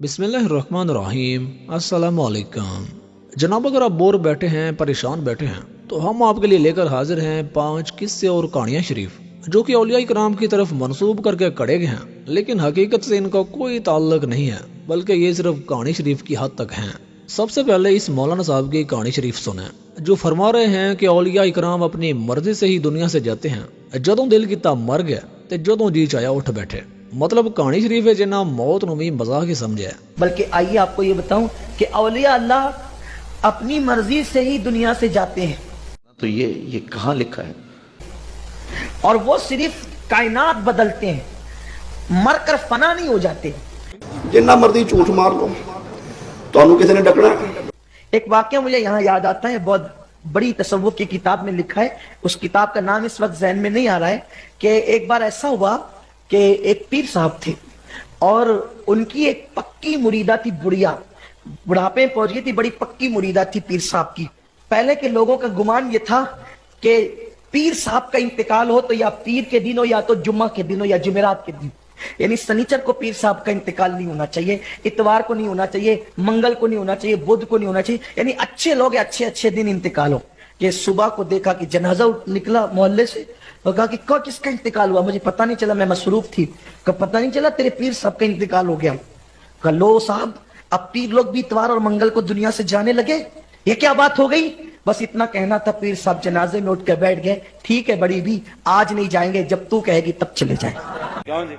बिस्मिल्लाहिर्रहमानिर्रहीम। अस्सलामुअलैकुम जनाब, अगर आप बोर बैठे हैं, परेशान बैठे हैं, तो हम आपके लिए लेकर हाजिर हैं 5 किस्से और कहानियां शरीफ जो कि औलिया इकराम की तरफ मंसूब करके कढ़े गए हैं, लेकिन हकीकत से इनका कोई ताल्लुक नहीं है, बल्कि ये सिर्फ कहानी शरीफ की हद तक हैं। सबसे पहले इस मौलाना साहब की कहानी शरीफ सुने, जो फरमा रहे हैं कि औलिया इकराम अपनी मर्जी से ही दुनिया से जाते हैं, जदों दिल कीता मर गया ते जदों जी चाया उठ बैठे। मतलब कहानी शरीफ है जिन्ना मौत नू भी मजाक ही समझे। बल्कि आइए आपको ये बताऊं कि औलिया अल्लाह अपनी मर्जी से ही दुनिया से जाते हैं। तो ये कहाँ लिखा है? और वो सिर्फ कायनात बदलते हैं, मरकर फना नहीं हो जाते। जिन्ना मर्जी झूठ मार लो, तो किसी ने डकना। एक वाक्य मुझे यहाँ याद आता है, बहुत बड़ी तसव्वुफ की किताब में लिखा है, उस किताब का नाम इस वक्त ज़हन में नहीं आ रहा है, कि एक बार ऐसा हुआ कि एक पीर साहब थे और उनकी एक पक्की मुरीदा थी, बुढ़िया बुढ़ापे में पहुंच गई थी, बड़ी पक्की मुरीदा थी पीर साहब की। पहले के लोगों का गुमान ये था कि पीर साहब का इंतकाल हो तो या पीर के दिन हो, या तो जुम्मा के दिन हो, या जुमेरात के दिन, यानी शनिचर को पीर साहब का इंतकाल नहीं होना चाहिए, इतवार को नहीं होना चाहिए, मंगल को नहीं होना चाहिए, बुध को नहीं होना चाहिए, यानी अच्छे लोग अच्छे अच्छे दिन इंतकाल हो। कि सुबह को देखा कि जनाजा निकला मोहल्ले से, और कहा कि किसका इंतकाल हुआ? मुझे पता नहीं चला, मैं मसरूफ थी। कब पता नहीं चला? तेरे पीर साहब का इंतकाल हो गया। कहा लो साहब, अब पीर लोग भी इतवार और मंगल को दुनिया से जाने लगे, ये क्या बात हो गई? बस इतना कहना था। पीर साहब जनाजे में उठ कर बैठ गए, ठीक है बड़ी भी, आज नहीं जाएंगे, जब तू कहेगी तब चले जाएंगे। क्यों जी,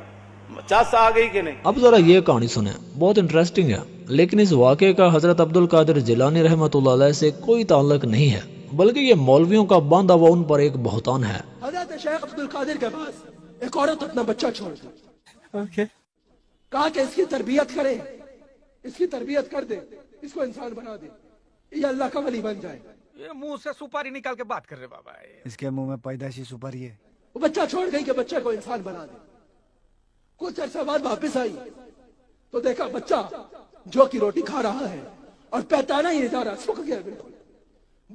चास आ गई कि नहीं? अब जरा ये कहानी सुने, बहुत इंटरेस्टिंग है, लेकिन इस वाक़े का हजरत अब्दुल कादिर जिलानी रहमतुल्लाह अलैह से कोई ताल्लुक नहीं है, बल्कि ये मौलवियों का बांधा हुआ उन पर एक बहतान है। हजरत शेख अब्दुल कादिर के पास एक औरत अपना बच्चा छोड़ दी। कहा कि इसकी तरबियत करे, इसकी तरबियत कर दे, इसको इंसान बना दे, ये अल्लाह का वली बन जाए। ये मुंह से सुपारी निकाल के बात कर रहे बाबा। इसके मुंह में पैदाशी सुपारी है। वो बच्चा छोड़ गई कि बच्चे को इंसान बना दे। कुछ अरसा बाद वापस आई तो देखा बच्चा जो की रोटी खा रहा है और पहचाना ही नहीं जा रहा, सूख गया बिल्कुल।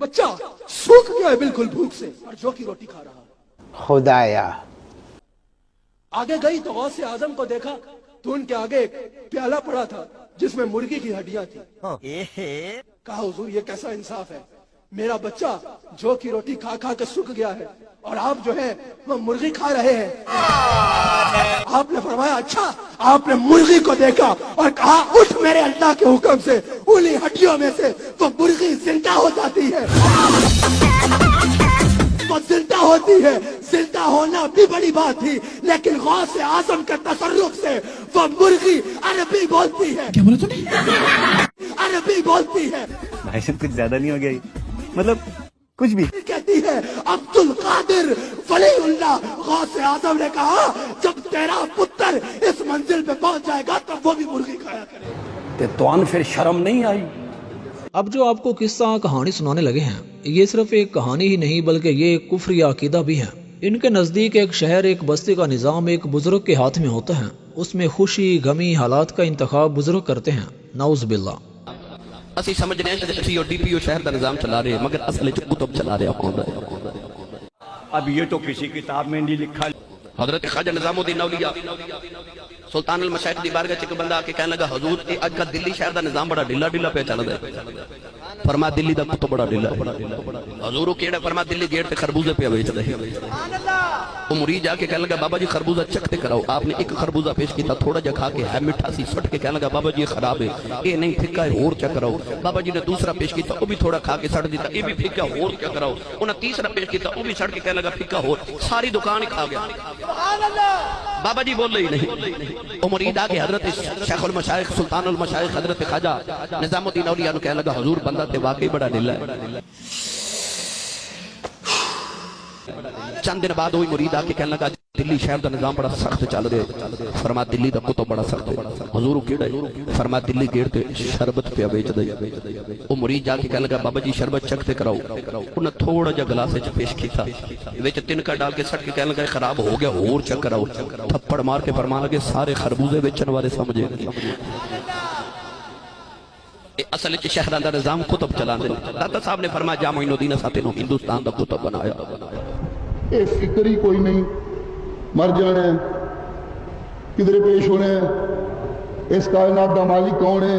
बच्चा सूख गया है बिल्कुल भूख से, और जो की रोटी खा रहा है। खुदाया आगे गई तो गौसे आजम को देखा तो उनके आगे एक प्याला पड़ा था जिसमें मुर्गी की हड्डियां थी। कहा हुजूर ये कैसा इंसाफ है, मेरा बच्चा जो की रोटी खा खा के सूख गया है और आप जो है वो मुर्गी खा रहे हैं। आपने फरमाया अच्छा, आपने मुर्गी को देखा और कहा उठ मेरे अल्लाह के हुक्म से, उन्हीं हड्डियों में से वो मुर्गी जिंदा हो जाती है, वो जिंदा होती है। जिंदा होना भी बड़ी बात थी, लेकिन गौसे आजम के तसर्रुफ से वो मुर्गी अरबी बोलती है। क्या बोला तूने? अरबी बोलती है। भाई साहब कुछ ज्यादा नहीं हो गया? मतलब कुछ भी कहती है अब्दुल कादिर वलीउल्लाह। गौसे आजम ने कहा जब तेरा पुत्र इस मंजिल पे पहुंच जाएगा तब वो भी मुर्गी खाया करे। तो फिर शर्म नहीं आई? अब जो आपको किस्सा कहानी सुनाने लगे हैं, ये सिर्फ एक कहानी ही नहीं, बल्कि ये एक कुफ्री अकीदा भी है। इनके नज़दीक एक शहर, एक बस्ती का निज़ाम एक बुजुर्ग के हाथ में होता है, उसमें खुशी गमी हालात का इंतखाब बुजुर्ग करते हैं। नाउज़ बिल्लाह। ਅਸੀਂ ਸਮਝਦੇ ਹਾਂ ਕਿ ਅਸੀਂ ਡੀਪੀਓ शहर का निजाम चला रहे हैं, मगर असल में कुतुब चला रहे हैं। अब ये तो किसी किताब में नहीं लिखा। हजरत ख्वाजा निजामुद्दीन औलिया सुल्तान अल मशाइख दी बारगाह च बंदा आके कहने लगा हुजूर ये अज का दिल्ली शहर का निजाम बड़ा ढीला ढीला पे चलदा है। फरमा दिल्ली दा कुतुब बड़ा ढीला है। हुजूर केड़ा? फरमा दिल्ली गेट ते खरबूजे पे बेचदा है। वो मुरीद जाके कहने लगा बाबा जी खरबूजा चखते कराओ। आपने एक खरबूजा पेश किया, थोड़ा जा खा के है मिठा सी, सट के कहने लगा बाबा जी ये खराब है, ये नहीं फिक्का है, और चेक कराओ। बाबा जी ने दूसरा पेश किया, वो भी थोड़ा खा के सट दिता, ये भी फिक्का, और क्या कराओ। उन्हें तीसरा पेश किया, वो भी सट के कहने लगा फिक्का, और सारी दुकान ही खा गया। बाबा जी बोल रही नहीं। वो मुरीद आके हजरत शेखुल मशाइख सुल्तानुल मशाइख हजरत ख्वाजा निजामुद्दीन औलिया नु कहने लगा हुजूर बंदा ते वाकई बड़ा ढीला है। चंद दिन बाद वही मुरीद आके कहने लगा दिल्ली शहर का निजाम बड़ा सख्त चल रहा है। फरमा दिल्ली का कुतुब बड़ा सख्त है। हुजूर केड़ा है? फरमा दिल्ली गेट ते शरबत पे बेचदा है। वो मुरीद जाके कहने लगा बाबा जी शरबत चखते कराओ। उन्हें थोड़ा जा गिलास च पेश किया, विच तिनका डाल के सट के कहने लगा खराब हो गया, और चेक कराओ। थप्पड़ मार के फरमा लगे सारे खरबूजे बेचने वाले समझे। असल शहर का निजाम कुतुब चलाते। दाता साहब ने फरमाया जा मोइनुद्दीन साथे नु हिंदुस्तान का कुतुब बनाया। ये फिक्र ही कोई नहीं, मर जाना है, किधरे पेश होना है, इस कायनात का मालिक कौन है,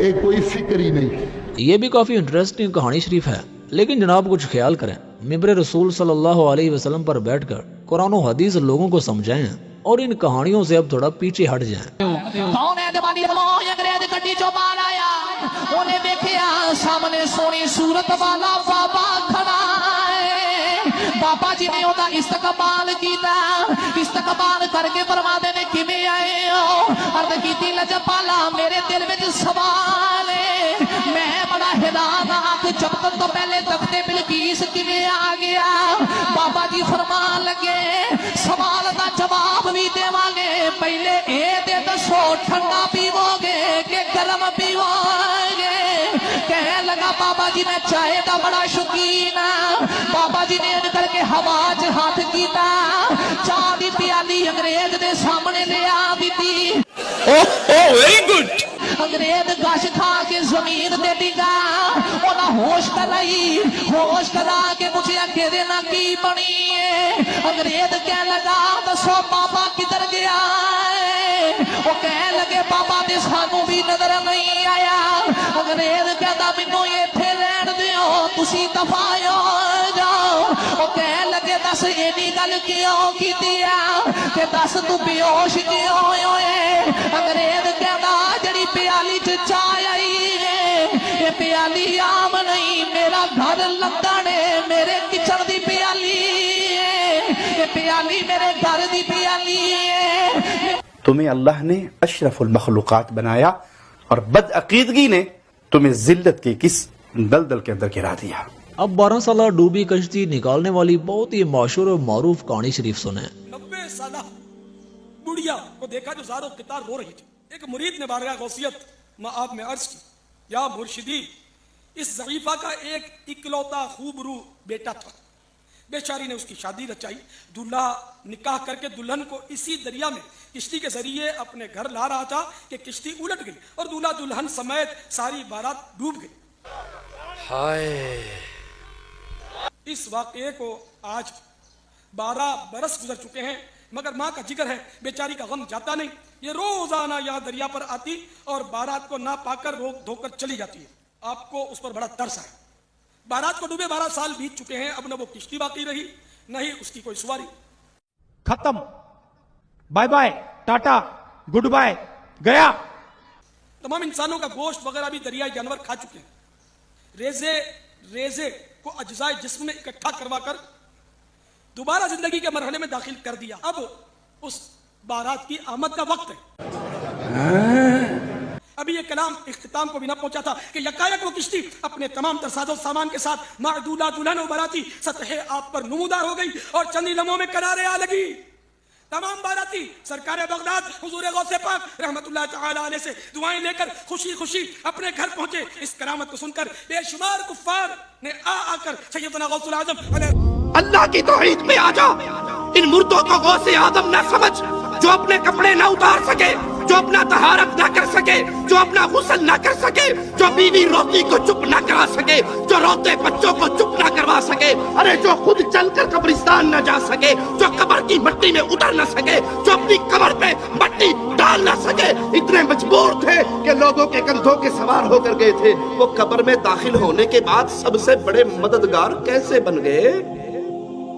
एक कोई फिक्र ही नहीं। یہ بھی کافی انٹرسٹنگ کہانی شریف ہے، لیکن جناب کچھ خیال کریں، ممبر رسول صلی اللہ علیہ وسلم پر بیٹھ کر قرآن و حدیث لوگوں کو سمجھائیں اور ان کہانیوں سے اب تھوڑا پیچھے ہٹ جائیں۔ سامنے سونی صورت والا بابا کھڑا ہے، بابا جی نے انہاں استقبال کیتا، استقبال کر کے فرماتے نے کیویں آئے ہو؟ عرض کیتی لجپالا میرے دل وچ سوال ہے، میں بڑا حیران ہاں کہ جب تو پہلے تخت بلقیس کیویں آ گیا؟ بابا جی فرمان لگے سوال دا جواب بھی دیواں گے، پہلے اے دے دسو ٹھنڈا پیو گے کہ گرم پیو گے؟ کہنے لگا بابا جی میں چائے دا بڑا شوقین ہاں۔ بابا جی نے ان کر کے ہوا چ ہاتھ کیتا، چاہ دی پیالی انگریز دے سامنے لے آ دیتی۔ Very good. انگریز گش کھا کے زمین تے ڈگا، انہاں ہوش کرائی، ہوش کرا کے پوچھیا کہ دے نا کی بنی ہے؟ انگریز کہنے لگا دسو بابا کدھر گیا ہے؟ وہ کہنے لگے بابا تے سانوں بھی نظر نہیں آیا۔ انگریز کہتا مینوں ایتھے رہن دیو، تسی دفع ہو جاؤ۔ وہ کہنے لگے دس اینی گل کیوں کیتی ہے کہ دس تو بے ہوش کیوں ہوئے؟ انگریز کہتا جڑی پیالی چ چائے آئی ہے یہ پیالی عام نہیں، میرا گھر لندن ہے، میرے کچن دی پیالی ہے، یہ پیالی میرے گھر دی پیالی ہے۔ تمہیں اللہ نے اشرف المخلوقات بنایا اور بدعقیدگی نے تمہیں ذلت کی کس دلدل کے اندر گرا دیا۔ اب 12 سالہ ڈوبی کشتی نکالنے والی بہت ہی مشہور اور معروف کہانی شریف سنیں۔ 90 سالہ بڑھیا کو دیکھا جو زار و قطار رو رہی تھی۔ ایک مرید نے بارگاہ غوثیت آپ میں عرض کی یا مرشدی، اس ضعیفہ کا ایک اکلوتا خوبرو بیٹا تھا، بیچاری نے اس کی شادی رچائی، دلہا نکاح کر کے دلہن کو اسی دریا میں کشتی کے ذریعے اپنے گھر لا رہا تھا کہ کشتی الٹ گئی اور دلہا دلہن سمیت ساری بارات ڈوب گئی۔ ہائے، اس واقعے کو آج 12 برس گزر چکے ہیں، مگر ماں کا جگر ہے، بیچاری کا غم جاتا نہیں، یہ روزانہ یہاں دریا پر آتی اور بارات کو نہ پا کر روک دھو کر چلی جاتی ہے۔ آپ کو اس پر بڑا ترس ہے۔ بارات کو ڈوبے 12 سال بیت چکے ہیں، اب نہ وہ کشتی باقی رہی نہ ہی اس کی کوئی سواری۔ ختم، bye bye, tata, goodbye, گیا۔ تمام انسانوں کا گوشت وغیرہ بھی دریائے جانور کھا چکے ہیں۔ ریزے کو اجزائے جسم میں اکٹھا کروا کر دوبارہ زندگی کے مرحلے میں داخل کر دیا۔ اب اس بارات کی آمد کا وقت ہے۔ ابھی یہ کلام اختتام کو بھی نہ پہنچا تھا کہ یکایک وہ کشتی اپنے تمام تر ساز و سامان کے ساتھ معدودہ دلہن و باراتی سطح آپ پر نمودار ہو گئی اور چند لمحوں میں قرار آ لگی۔ تمام باراتی سرکار بغداد حضور غوث پاک رحمت اللہ تعالی علیہ سے دعائیں لے کر خوشی خوشی اپنے گھر پہنچے۔ اس کرامت کو سن کر بے شمار کفار نے آ کر سیدنا غوث العظم اللہ کی توحید پہ آ جا۔ ان مردوں کو غوث اعظم نہ سمجھ، جو اپنے کپڑے نہ اتار سکے، جو اپنا طہارت نہ کر سکے، جو اپنا غسل نہ کر سکے، جو بیوی روتی کو چپ نہ کرا سکے، جو روتے بچوں کو چپ نہ کروا سکے، ارے جو خود چل کر قبرستان نہ جا سکے، جو قبر کی مٹی میں اتر نہ سکے، جو اپنی قبر پہ مٹی ڈال نہ سکے، اتنے مجبور تھے کہ لوگوں کے کندھوں کے سوار ہو کر گئے تھے۔ وہ قبر میں داخل ہونے کے بعد سب سے بڑے مددگار کیسے بن گئے؟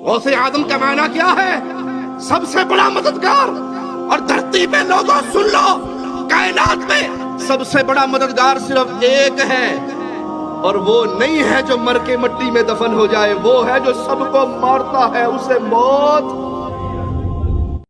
غوث اعظم کا معنی کیا ہے؟ سب سے بڑا مددگار۔ اور دھرتی پہ لوگوں سن لو، کائنات میں سب سے بڑا مددگار صرف ایک ہے، اور وہ نہیں ہے جو مر کے مٹی میں دفن ہو جائے، وہ ہے جو سب کو مارتا ہے، اسے موت